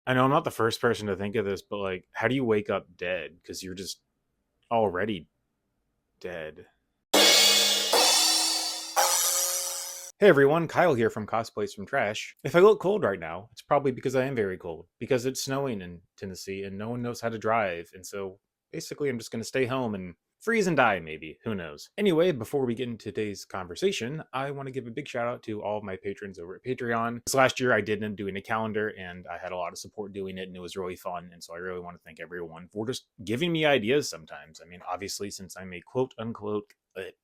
I know I'm not the first person to think of this, but like, how do you wake up dead? Because you're just already dead. Hey everyone, Kyle here from Cosplays from Trash. If I look cold right now, it's probably because I am very cold, because it's snowing in Tennessee and no one knows how to drive, and so basically I'm just going to stay home and freeze and die maybe, who knows. Anyway, before we get into today's conversation, I want to give a big shout out to all of my patrons over at Patreon. This last year I did end up doing a calendar and I had a lot of support doing it and it was really fun, and so I really want to thank everyone for just giving me ideas sometimes. I mean, obviously since I'm a quote unquote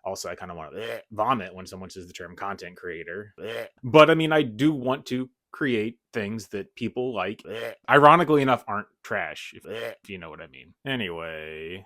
also, I kind of want to vomit when someone says the term content creator. But I mean, I do want to create things that people like, ironically enough, aren't trash, if you know what I mean. Anyway,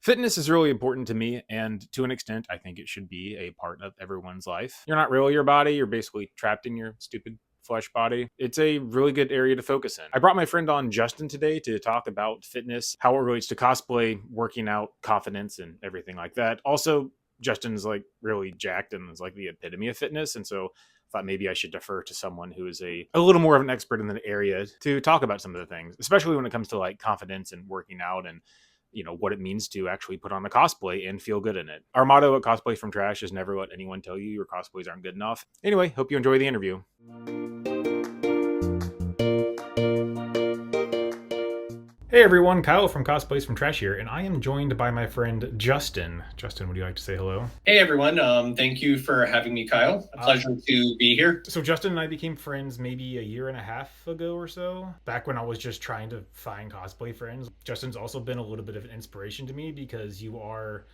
fitness is really important to me, and to an extent, I think it should be a part of everyone's life. You're not really your body, you're basically trapped in your stupid flesh body. It's a really good area to focus in. I brought my friend on, Justin, today to talk about fitness, how it relates to cosplay, working out, confidence, and everything like that. Also, Justin's like really jacked and is like the epitome of fitness, and so I thought maybe I should defer to someone who is a little more of an expert in the area to talk about some of the things, especially when it comes to like confidence and working out and what it means to actually put on a cosplay and feel good in it. Our motto at Cosplay from Trash is never let anyone tell you your cosplays aren't good enough. Anyway, hope you enjoy the interview. Hey everyone, Kyle from Cosplays from Trash here, and I am joined by my friend Justin. Justin, would you like to say hello? Hey everyone, thank you for having me, Kyle. A pleasure to be here. So Justin and I became friends maybe a year and a half ago or so, back when I was just trying to find cosplay friends. Justin's also been a little bit of an inspiration to me because you are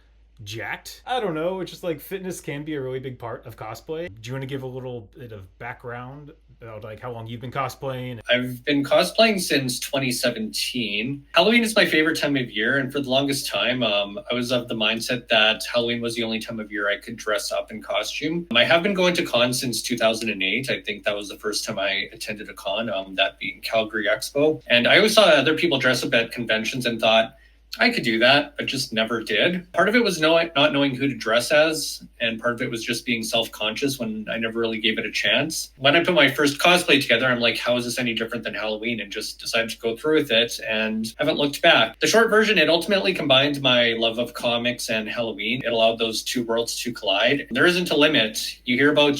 jacked. I don't know, it's just like fitness can be a really big part of cosplay. Do you want to give a little bit of background about like how long you've been cosplaying? I've been cosplaying since 2017. Halloween is my favorite time of year, and for the longest time, I was of the mindset that Halloween was the only time of year I could dress up in costume. I have been going to cons since 2008. I think that was the first time I attended a con, that being Calgary Expo. And I always saw other people dress up at conventions and thought, I could do that, but just never did. Part of it was not knowing who to dress as, and part of it was just being self-conscious when I never really gave it a chance. When I put my first cosplay together, I'm like, how is this any different than Halloween? And just decided to go through with it and haven't looked back. The short version, it ultimately combined my love of comics and Halloween. It allowed those two worlds to collide. There isn't a limit. You hear about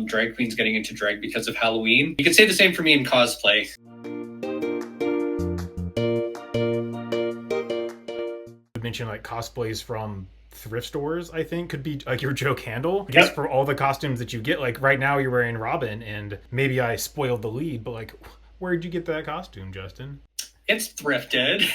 drag queens getting into drag because of Halloween. You could say the same for me in cosplay. Mention like cosplays from thrift stores, I think could be like your joke handle. I guess for all the costumes that you get, like right now you're wearing Robin, and maybe I spoiled the lead, but like where'd you get that costume, Justin? It's thrifted.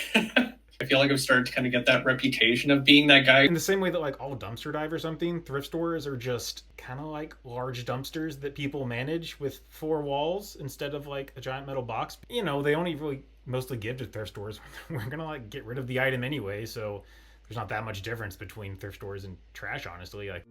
I feel like I've started to kind of get that reputation of being that guy. In the same way that like all dumpster dive or something, thrift stores are just kind of like large dumpsters that people manage with four walls instead of like a giant metal box. They only really mostly give to thrift stores. We're gonna like get rid of the item anyway, so there's not that much difference between thrift stores and trash, honestly. Like,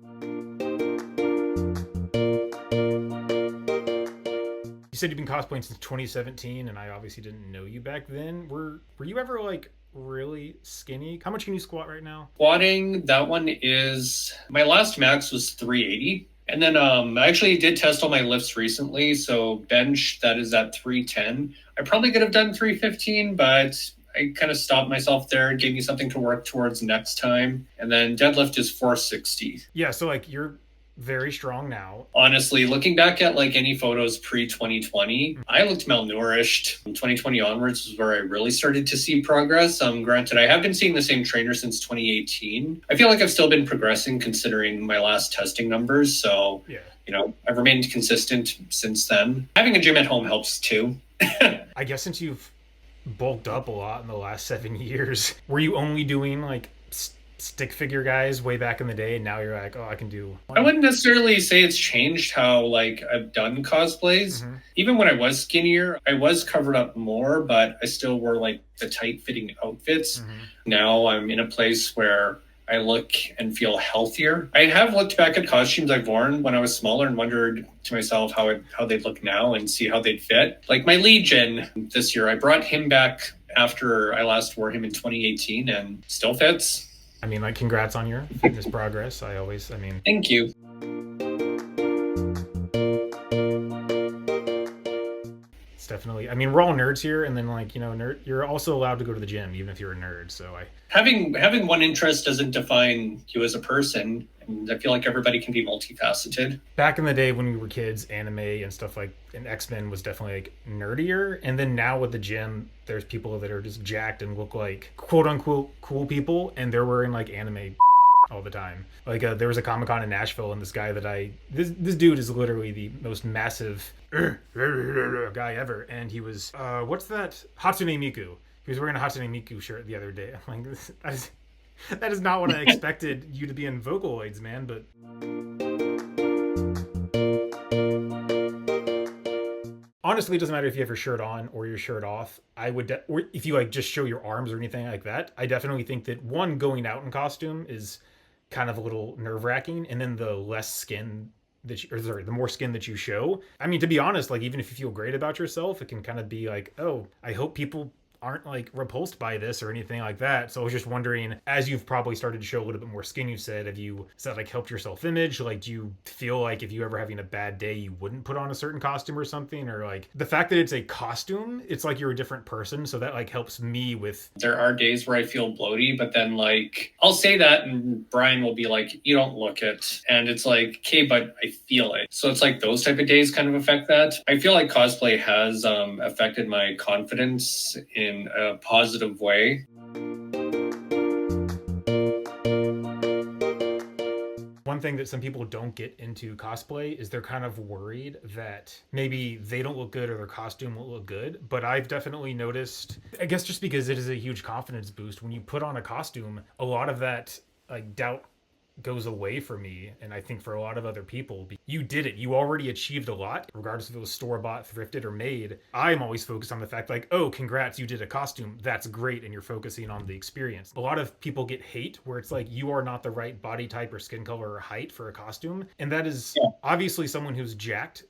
you said you've been cosplaying since 2017, and I obviously didn't know you back then. Were you ever like really skinny? How much can you squat right now? Squatting, that one is, my last max was 380. And then I actually did test all my lifts recently. So bench, that is at 310. I probably could have done 315, but I kind of stopped myself there, gave me something to work towards next time. And then deadlift is 460. Yeah, so like you're very strong now. Honestly, looking back at like any photos pre-2020, I looked malnourished. From 2020 onwards was where I really started to see progress. Granted, I have been seeing the same trainer since 2018. I feel like I've still been progressing considering my last testing numbers. So, yeah, I've remained consistent since then. Having a gym at home helps too. I guess since you've bulked up a lot in the last 7 years, were you only doing like stick figure guys way back in the day, and now you're like, oh, I can do one? I wouldn't necessarily say it's changed how like I've done cosplays. Mm-hmm. Even when I was skinnier, I was covered up more, but I still wore like the tight fitting outfits. Mm-hmm. Now I'm in a place where I look and feel healthier. I have looked back at costumes I've worn when I was smaller and wondered to myself how they'd look now and see how they'd fit. Like my Legion this year, I brought him back after I last wore him in 2018 and still fits. I mean, like, congrats on your fitness progress. Thank you. It's definitely. I mean, we're all nerds here, and then like you're also allowed to go to the gym even if you're a nerd. So I Having one interest doesn't define you as a person, and I feel like everybody can be multifaceted. back in the day when we were kids, anime and stuff like and X-Men was definitely like nerdier. And then now with the gym, there's people that are just jacked and look like quote unquote cool people, and they're wearing like anime all the time. Like there was a Comic Con in Nashville, and this guy that this dude is literally the most massive guy ever, and he was what's that Hatsune Miku? He was wearing a Hatsune Miku shirt the other day. I'm like, that is not what I expected you to be in Vocaloids, man. But honestly, it doesn't matter if you have your shirt on or your shirt off. I would, or if you like just show your arms or anything like that. I definitely think that one, going out in costume is kind of a little nerve wracking, and then the less skin that you, or sorry, the more skin that you show. I mean, to be honest, like even if you feel great about yourself, it can kind of be like, oh, I hope people aren't like repulsed by this or anything like that. So I was just wondering, as you've probably started to show a little bit more skin, you said, have you said like helped your self image? Like, do you feel like if you ever having a bad day, you wouldn't put on a certain costume or something? Or like the fact that it's a costume, it's like you're a different person. So that like helps me with. There are days where I feel bloaty, but then like I'll say that and Brian will be like, you don't look it. And it's like, okay, but I feel it. So it's like those type of days kind of affect that. I feel like cosplay has affected my confidence in a positive way. One thing that some people don't get into cosplay is they're kind of worried that maybe they don't look good or their costume won't look good. But I've definitely noticed, I guess just because it is a huge confidence boost, when you put on a costume, a lot of that like doubt goes away for me, and I think for a lot of other people. You did it, you already achieved a lot, regardless if it was store-bought, thrifted, or made. I'm always focused on the fact like, oh, congrats, you did a costume, that's great, and you're focusing on the experience. A lot of people get hate where it's like you are not the right body type or skin color or height for a costume, and that is obviously someone who's jacked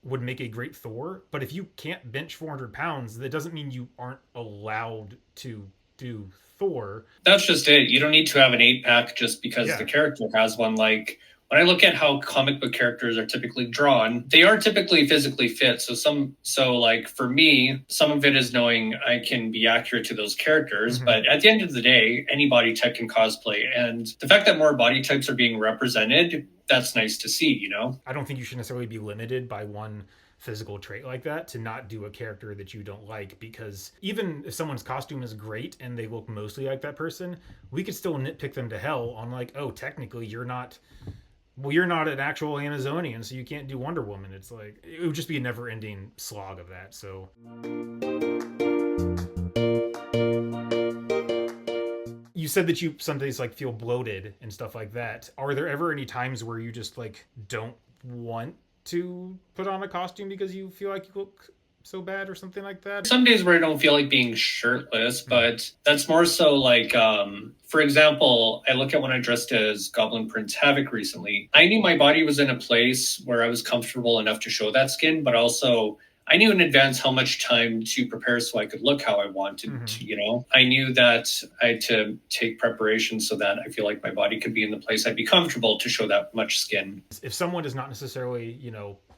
would make a great Thor, but if you can't bench 400 pounds, that doesn't mean you aren't allowed to do Thor. That's just it. You don't need to have an 8-pack just because the character has one. Like when I look at how comic book characters are typically drawn, they are typically physically fit. So like for me, some of it is knowing I can be accurate to those characters. Mm-hmm. But at the end of the day, any body type can cosplay. And the fact that more body types are being represented, that's nice to see, you know? I don't think you should necessarily be limited by one physical trait like that to not do a character that you don't like, because even if someone's costume is great and they look mostly like that person, we could still nitpick them to hell on like, oh, technically you're not an actual Amazonian, so you can't do Wonder Woman. It's like it would just be a never-ending slog of that. So you said that you some days like feel bloated and stuff like that. Are there ever any times where you just like don't want to put on a costume because you feel like you look so bad or something like that? Some days where I don't feel like being shirtless, but that's more so like, for example, I look at when I dressed as Goblin Prince Havoc recently. I knew my body was in a place where I was comfortable enough to show that skin, but also I knew in advance how much time to prepare so I could look how I wanted to, you know? I knew that I had to take preparation so that I feel like my body could be in the place I'd be comfortable to show that much skin. If someone is not necessarily,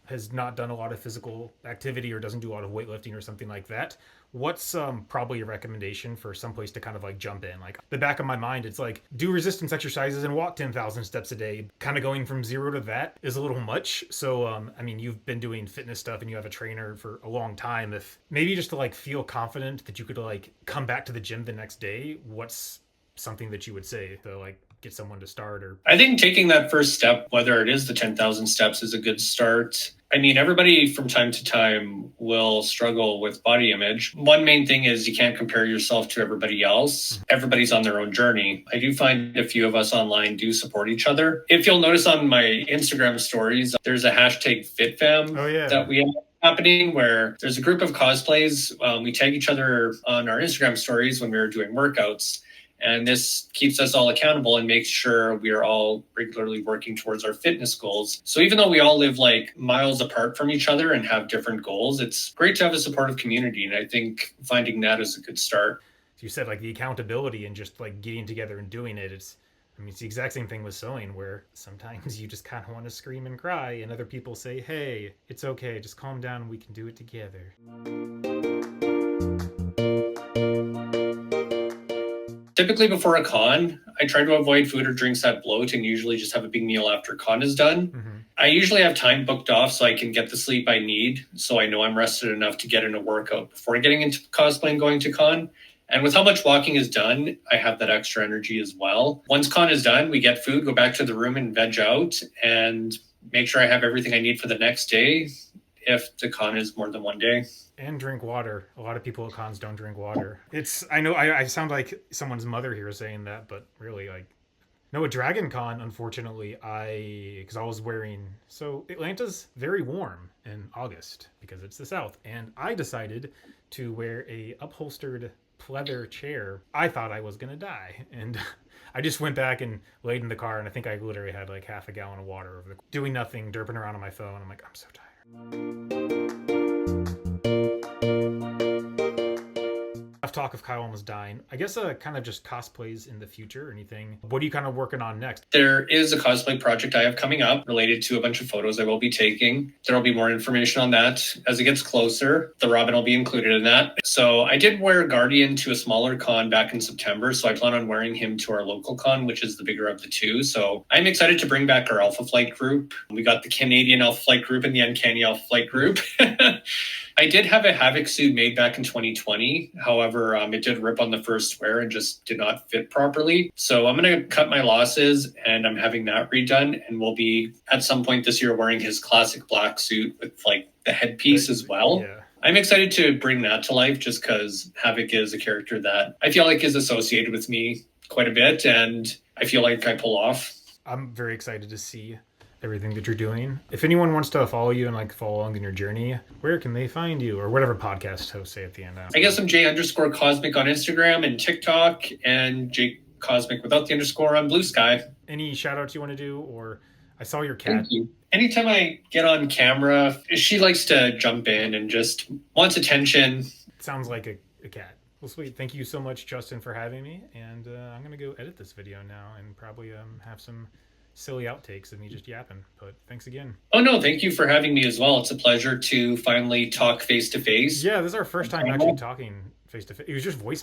has not done a lot of physical activity or doesn't do a lot of weightlifting or something like that, what's probably a recommendation for some place to kind of like jump in? Like the back of my mind, it's like do resistance exercises and walk 10,000 steps a day. Kind of going from 0 to that is a little much. So I mean, you've been doing fitness stuff and you have a trainer for a long time. If maybe just to like feel confident that you could like come back to the gym the next day, what's something that you would say to like get someone to start? Or I think taking that first step, whether it is the 10,000 steps, is a good start. I mean, everybody from time to time will struggle with body image. One main thing is you can't compare yourself to everybody else. Everybody's on their own journey. I do find a few of us online do support each other. If you'll notice on my Instagram stories, there's a hashtag FitFam that we have happening where there's a group of cosplays. We tag each other on our Instagram stories when we're doing workouts. And this keeps us all accountable and makes sure we are all regularly working towards our fitness goals. So even though we all live like miles apart from each other and have different goals, it's great to have a supportive community. And I think finding that is a good start. You said like the accountability and just like getting together and doing it. I mean, it's the exact same thing with sewing, where sometimes you just kind of want to scream and cry, and other people say, hey, it's okay, just calm down and we can do it together. Typically before a con, I try to avoid food or drinks that bloat and usually just have a big meal after con is done. Mm-hmm. I usually have time booked off so I can get the sleep I need, so I know I'm rested enough to get in a workout before getting into cosplay and going to con. And with how much walking is done, I have that extra energy as well. Once con is done, we get food, go back to the room and veg out, and make sure I have everything I need for the next day if the con is more than one day. And drink water. A lot of people at cons don't drink water. I know I sound like someone's mother here saying that, but really, like, no, at Dragon Con, unfortunately, because I was wearing, so Atlanta's very warm in August because it's the South, and I decided to wear a upholstered pleather chair. I thought I was gonna die, and I just went back and laid in the car, and I think I literally had like half a gallon of water doing nothing, derping around on my phone. I'm like, I'm so tired. Talk of Kyle almost dying. I guess kind of just cosplays in the future or anything. What are you kind of working on next? There is a cosplay project I have coming up related to a bunch of photos I will be taking. There will be more information on that as it gets closer. The Robin will be included in that. So I did wear Guardian to a smaller con back in September, so I plan on wearing him to our local con, which is the bigger of the two. So I'm excited to bring back our Alpha Flight group. We got the Canadian Alpha Flight group and the Uncanny Alpha Flight group. I did have a Havoc suit made back in 2020. However, it did rip on the first wear and just did not fit properly. So I'm going to cut my losses and I'm having that redone. And we'll be at some point this year wearing his classic black suit with like the headpiece as well. Yeah. I'm excited to bring that to life just because Havoc is a character that I feel like is associated with me quite a bit. And I feel like I pull off. I'm very excited to see everything that you're doing. If anyone wants to follow you and like follow along in your journey, where can they find you, or whatever podcast hosts say at the end? I guess I'm J_Cosmic on Instagram and TikTok, and J Cosmic without the underscore on Bluesky. Any shout outs you want to do? Or I saw your cat. Thank you. Anytime I get on camera, she likes to jump in and just wants attention. Sounds like a cat. Well, sweet. Thank you so much, Justin, for having me. And I'm going to go edit this video now and probably have some silly outtakes of me just yapping, but thanks again. Oh no, thank you for having me as well. It's a pleasure to finally talk face to face. Yeah, this is our first time actually talking face to face. It was just voice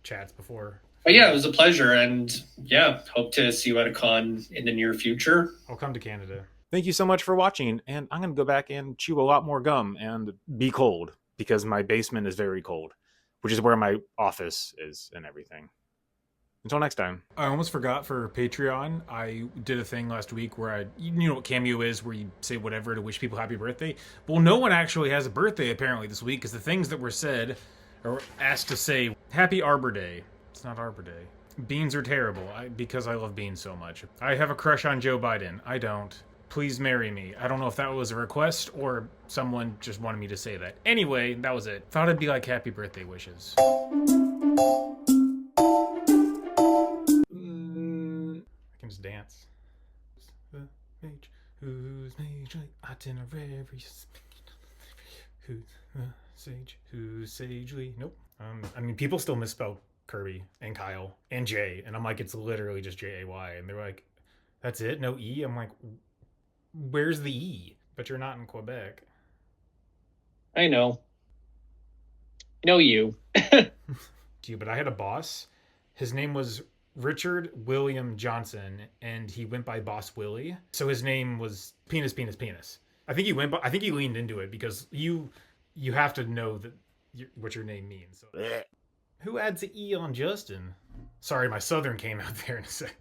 chats before. But yeah, it was a pleasure, and yeah, hope to see you at a con in the near future. I'll come to Canada. Thank you so much for watching, and I'm going to go back and chew a lot more gum and be cold because my basement is very cold, which is where my office is and everything. Until next time. I almost forgot, for Patreon, I did a thing last week where you know what Cameo is, where you say whatever to wish people happy birthday. Well, no one actually has a birthday apparently this week, because the things that were said or asked to say Happy Arbor Day. It's not Arbor Day. Beans are terrible because I love beans so much. I have a crush on Joe Biden. I don't. Please marry me. I don't know if that was a request or someone just wanted me to say that. Anyway, that was it. Thought it'd be like happy birthday wishes. Dance. Who's mage itinerary? Who's sage? Who's sagely? Nope. I mean, people still misspell Kirby and Kyle and Jay, and I'm like, it's literally just Jay, and they're like, that's it, no E. I'm like, where's the E? But you're not in Quebec. I know. Know you. But I had a boss. His name was Richard William Johnson, and he went by Boss Willie. So his name was Penis. I think he leaned into it because you have to know that what your name means. So. Who adds an E on Justin? Sorry, my Southern came out there in a sec.